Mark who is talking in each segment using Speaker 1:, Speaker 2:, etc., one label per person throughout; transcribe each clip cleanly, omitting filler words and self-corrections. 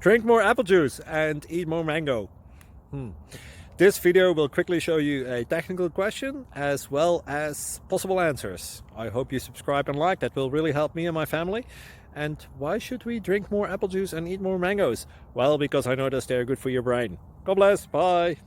Speaker 1: Drink more apple juice and eat more mango. This video will quickly show you a technical question as well as possible answers. I hope you subscribe and like, that will really help me and my family. And why should we drink more apple juice and eat more mangoes? Well, because I noticed they're good for your brain. God bless, bye!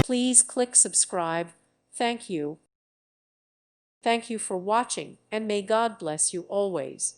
Speaker 2: Please click subscribe. Thank you. Thank you for watching, and may God bless you always.